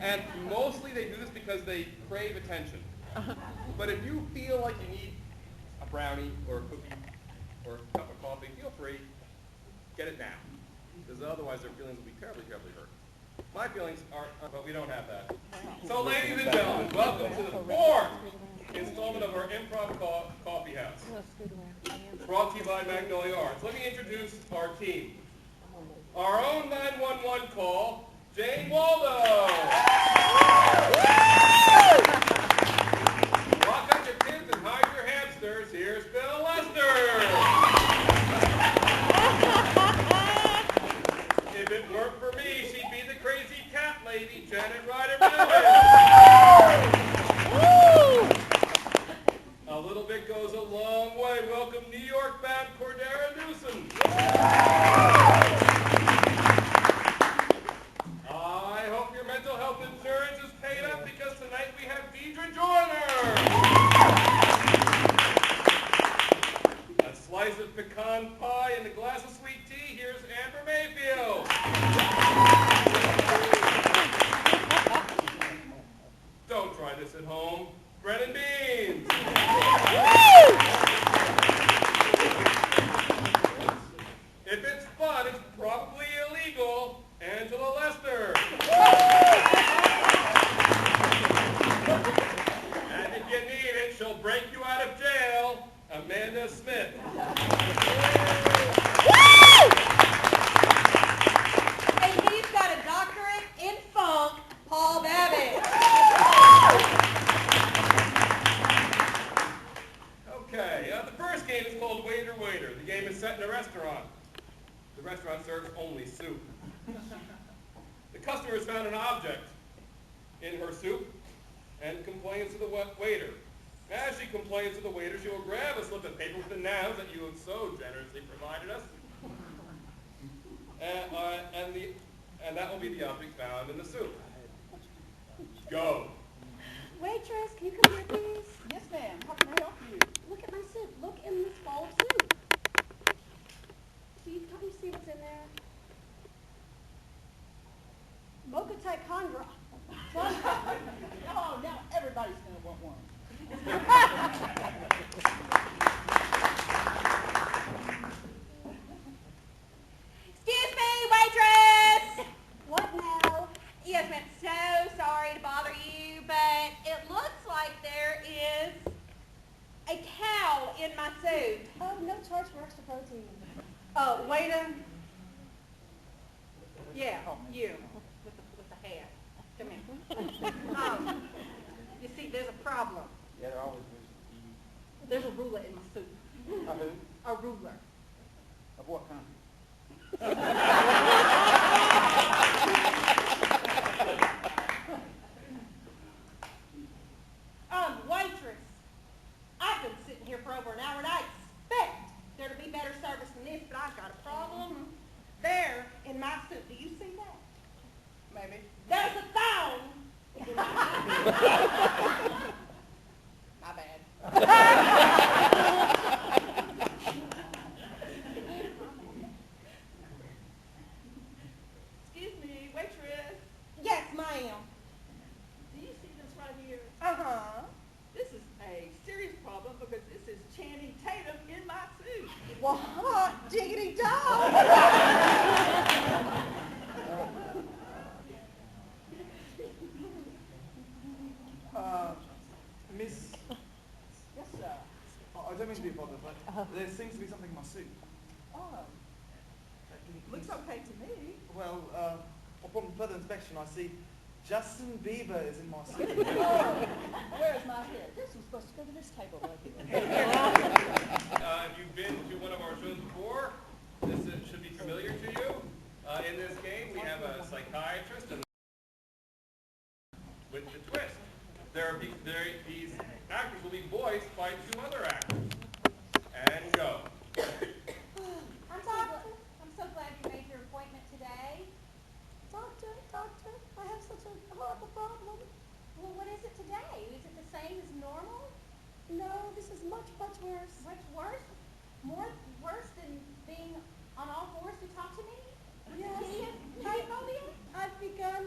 And mostly they do this because they crave attention. But if you feel like you need a brownie or a cookie or a cup of coffee, feel free, get it now. Because otherwise their feelings will be terribly, terribly hurt. My feelings are, but we don't have that. So ladies and gentlemen, welcome to the fourth installment of our Improv Coffee House. Brought to you by Magnolia Arts. Let me introduce our team. Our own 911 call, Jane Waldow. Lock up your kids and hide your hamsters. Here's Bill Lester. If it weren't for me, she'd be the crazy cat lady, Janet Rider-Babbitt. A little bit goes a long way. Welcome New York-bound Cordara Newson. I hope your mental health insurance is paid up because tonight we have Dedra Joiner. A slice of pecan pie and a glass of sweet tea. Here's Amber Mayfield. Don't try this at home. Brennan Beams. If it's fun, it's probably illegal. Angela Lester. And if you need it, she'll break you out of jail. Amanda Smith. And he's got a doctorate in funk, Paul Babbitt. Okay, the first game is called Waiter, Waiter. The game is set in a restaurant. The restaurant serves only soup. The customer has found an object in her soup and complains to the waiter. As she complains to the waiter, she will grab a slip of paper with the nouns that you have so generously provided us. And that will be the object found in the soup. Go. Waitress, can you come here, please? Yes, ma'am. How can I help you? Look at my soup. Look in this bowl of soup. Can't you see what's in there? Mocha Ticonderoga. Oh, now everybody's going to want one. Excuse me, waitress! What now? Yes, ma'am, so sorry to bother you, but it looks like there is a cow in my soup. Oh, no charge for extra protein. Oh, waiter. Yeah, you with the hair. Come here. You see, there's a problem. Yeah, there always is. There's a ruler in my soup. A who? A ruler. Of what kind? Waitress, I've been sitting here for over an hour and I expect there to be better service than this, but I've got a problem there in my soup. Do you see that? Maybe. There's a thong. My bad. Excuse me, waitress. Yes, ma'am. Do you see this right here? Uh-huh. This is a serious problem because this is Channing Tatum in my soup. Well, hot diggity dog. Miss, Yes, sir. I don't mean to be bothered, but there seems to be something in my soup. Oh, looks okay to me. Well, upon further inspection, I see Justin Bieber is in my soup. Oh, where's my head? This was supposed to go to this table right here. If you've been to one of our shows before, this should be familiar to you. In this game, we have a psychiatrist and with the twist. These actors will be voiced by two other actors. And go. I'm so glad you made your appointment today. Doctor, I have such a horrible problem. Well, what is it today? Is it the same as normal? No, this is much, much worse. Much worse? More worse than being on all fours to talk to me? Yes. I've begun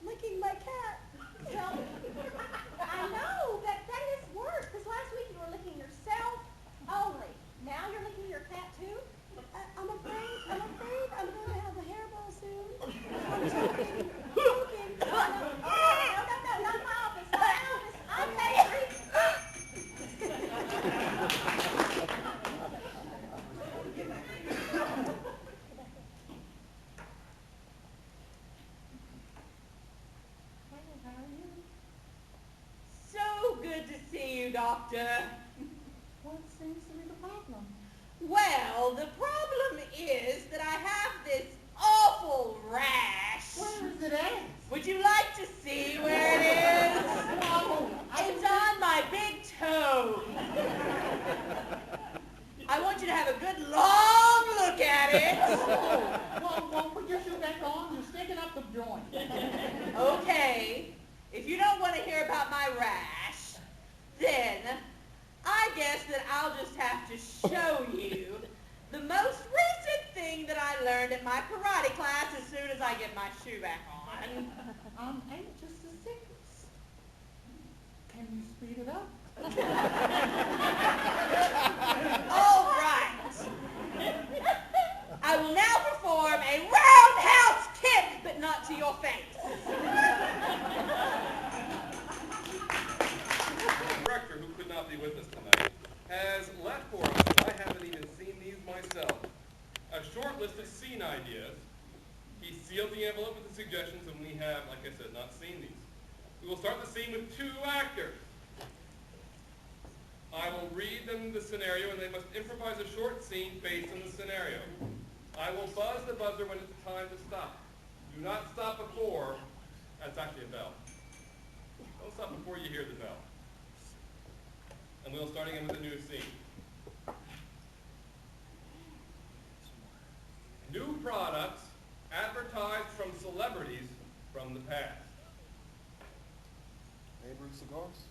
licking my cat. Doctor. What seems to be the problem? Well, the problem is that I have this awful rash. Where is it at? Would you like to see where it is? No, It's on my big toe. I want you to have a good long look at it. Well, put your shoe back on. You're sticking up the joint. Okay, if you don't want to hear about my rash, then I guess that I'll just have to show you the most recent thing that I learned at my karate class as soon as I get my shoe back on. I'm anxious to see this. Can you speed it up? All right. I will now perform a roundhouse kick, but not to your face. The director, who could not be with us tonight, has left for us, and I haven't even seen these myself, a short list of scene ideas. He sealed the envelope with the suggestions, and we have, like I said, not seen these. We will start the scene with 2 actors. I will read them the scenario, and they must improvise a short scene based on the scenario. I will buzz the buzzer when it's time to stop. Do not stop before. That's actually a bell. Don't stop before you hear the bell. And we'll start again with a new scene. New products advertised from celebrities from the past. Neighboring cigars?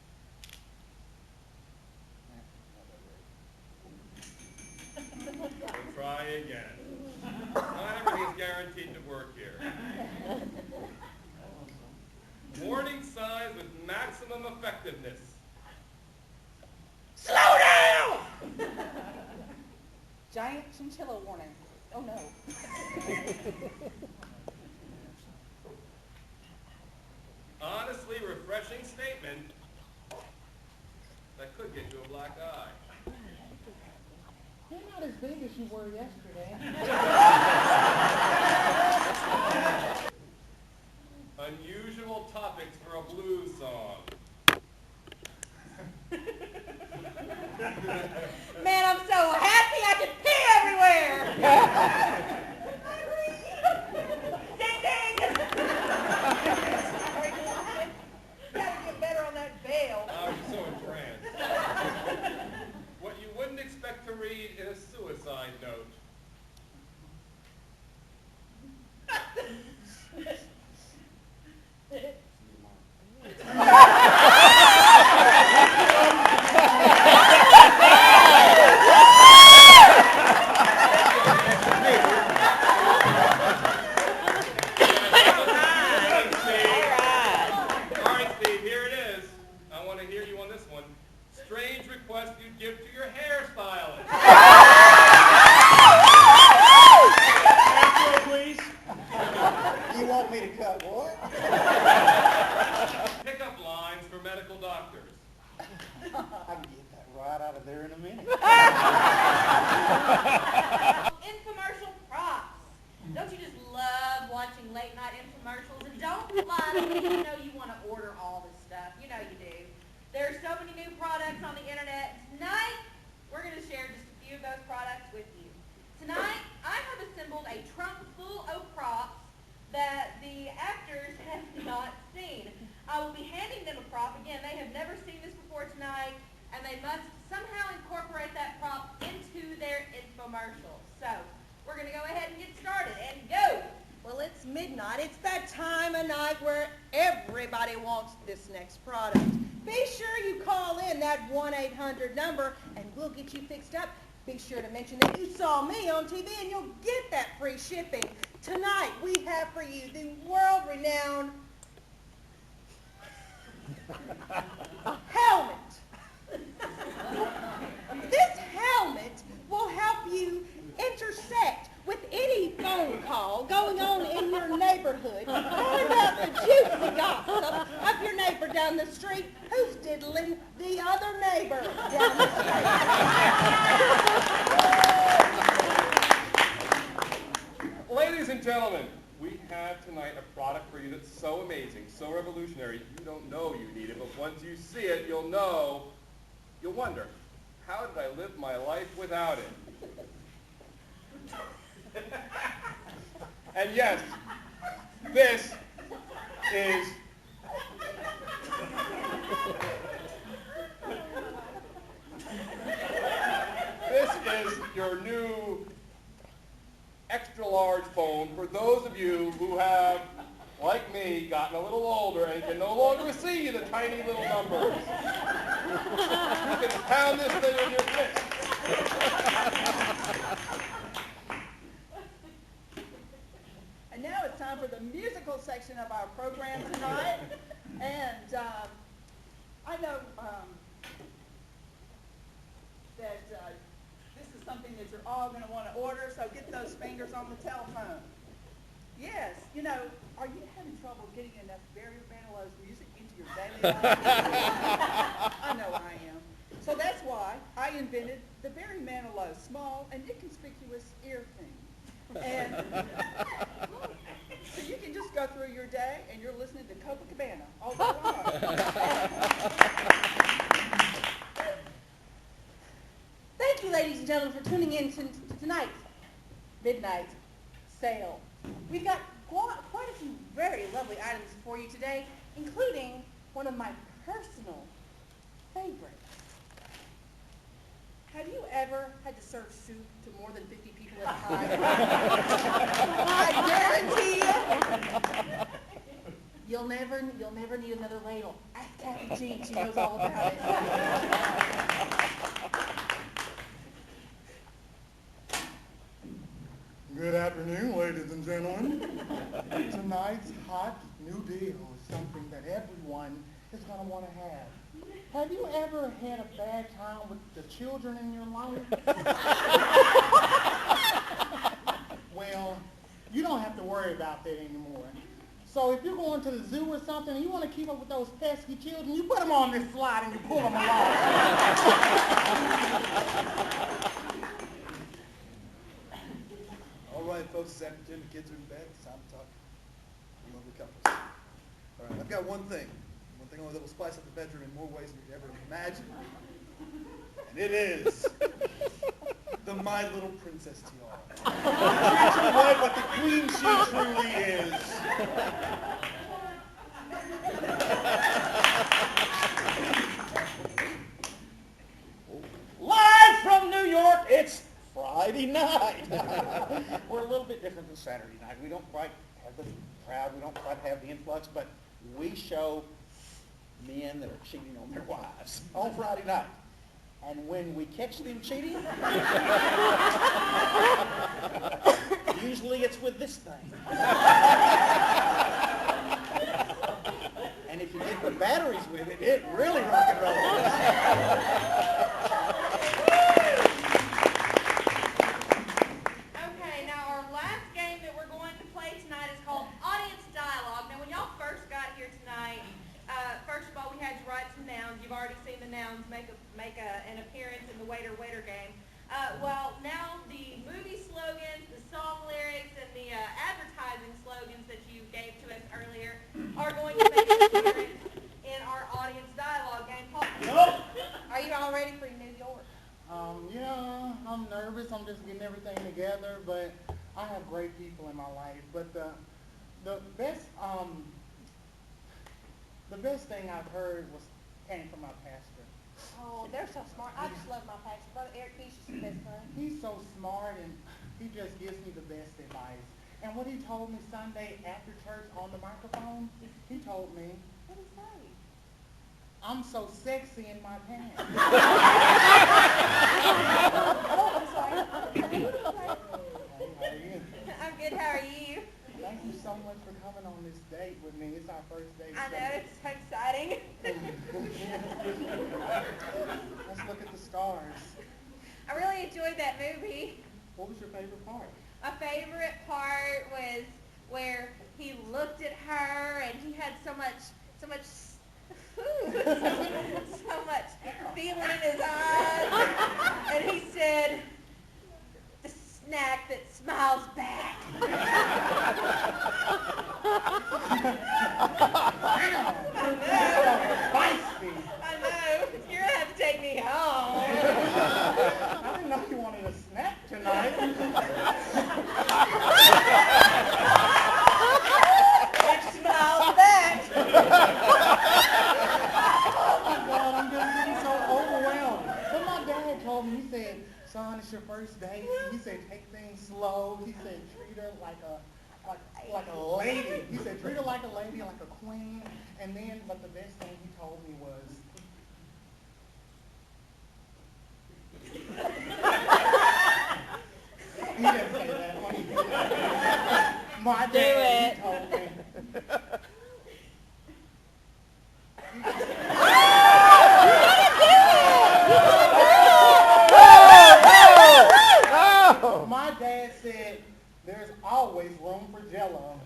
We'll try again. Not everything is guaranteed to work here. Warning signs with maximum effectiveness. Slow down! Giant chinchilla warning. Oh no. Honestly refreshing statement that could get you a black eye. You're not as big as you were yesterday. Unusual topics for a blues song. Man, I'm so happy I can pee everywhere! Ding ding! Gotta get better on that veil. I was so entranced. What you wouldn't expect to read in a suicide note. All right, Steve, here it is. I want to hear you on this one. Strange request you'd give to your hairstylist. Afro, please. You want me to cut what? Pickup lines for medical doctors. I can get that right out of there in a minute. Infomercial props. Don't you just love watching late night infomercials? And don't lie to me, you know you want to order all this stuff. You know you do. There are so many new products on the internet. Tonight, we're going to share just a few of those products with you. Tonight, I have assembled a trunk full of props that the actors have not seen. I will be handing them a prop. Again, they have never seen this before tonight, and they must somehow incorporate that prop into their infomercial. So, we're going to go ahead and get started, and go! Well, it's midnight. It's that time of night where everybody wants this next product. Be sure you call in that 1-800 number, and we'll get you fixed up. Be sure to mention that you saw me on TV, and you'll get that free shipping. Tonight, we have for you the world-renowned helmet. This helmet will help you intersect with any phone call going on in your neighborhood. Find out the juicy gossip of your neighbor down the street who's diddling the other neighbor down the street. Ladies and gentlemen, we have tonight a product for you that's so amazing, so revolutionary, you don't know you need it, but once you see it, you'll know you'll wonder, how did I live my life without it? And yes, this is your new extra large phone for those of you who have, like me, gotten a little older and can no longer see the tiny little numbers. You can pound this thing with your fist. And now it's time for the musical section of our program tonight. And I know that this is something that you're all going to want to order, so get those fingers on the telephone. Yes, you know, are you having trouble getting enough Barry Manilow's music into your daily life? I know I am. So that's why I invented the Barry Manilow small and inconspicuous ear thing. And so you can just go through your day and you're listening to Copacabana all day long. Thank you, ladies and gentlemen, for tuning in to tonight's midnight sale. We've got quite a few very lovely items for you today, including one of my personal favorites. Have you ever had to serve soup to more than 50 people at a time? I guarantee you, you'll never need another ladle. Ask Kathy Jean, she knows all about it. Good afternoon, ladies and gentlemen. Tonight's hot new deal is something that everyone is going to want to have. Have you ever had a bad time with the children in your life? Well, you don't have to worry about that anymore. So if you're going to the zoo or something and you want to keep up with those pesky children, you put them on this slide and you pull them along. All right, folks, it's after 10, the kids are in bed. It's time to talk to lovely couples. All right, I've got one thing only that will spice up the bedroom in more ways than you could ever imagine. And it is the My Little Princess tiara. Treat your wife like the queen she truly is. Live from New York, it's Friday night. We're a little bit different than Saturday night. We don't quite have the crowd, we don't quite have the influx, but we show men that are cheating on their wives on Friday night. And when we catch them cheating, usually it's with this thing. And if you get the batteries with it, it really rock and rolls. Okay, now our last game that we're going to play tonight is called Audience Dialogue. Now, when y'all first got here tonight, first of all, we had you write some nouns. You've already seen the nouns make an appearance in the waiter game. Well, now the movie slogans, the song lyrics, and the advertising slogans that you gave to us earlier are going to make an appearance in our Audience Dialogue game. Nope. Are you all ready for New York? Yeah, I'm nervous. I'm just getting everything together, but I have great people in my life. But the best thing I've heard came from my pastor. Oh, they're so smart. I just love my pastor. Brother Eric Peace is the best friend. He's so smart, and he just gives me the best advice. And what he told me Sunday after church on the microphone, he told me, What did he say? I'm so sexy in my pants. Oh, I'm sorry. Hey, how are you? I'm good. How are you? Thank you so much for coming on this date with me. It's our first date. I know, it's so exciting. Let's look at the stars. I really enjoyed that movie. What was your favorite part? My favorite part was where he looked at her and he had so much so much feeling in his eyes. And he said, the snack that smiles back. I know. You're going to have to take me home. first date. He said, take things slow. He said, treat her like a lady. He said, treat her like a lady, like a queen. And then, but the best thing he told me was, he didn't say that. Let me do it. My dad, he told me. My dad said, there's always room for Jell-O.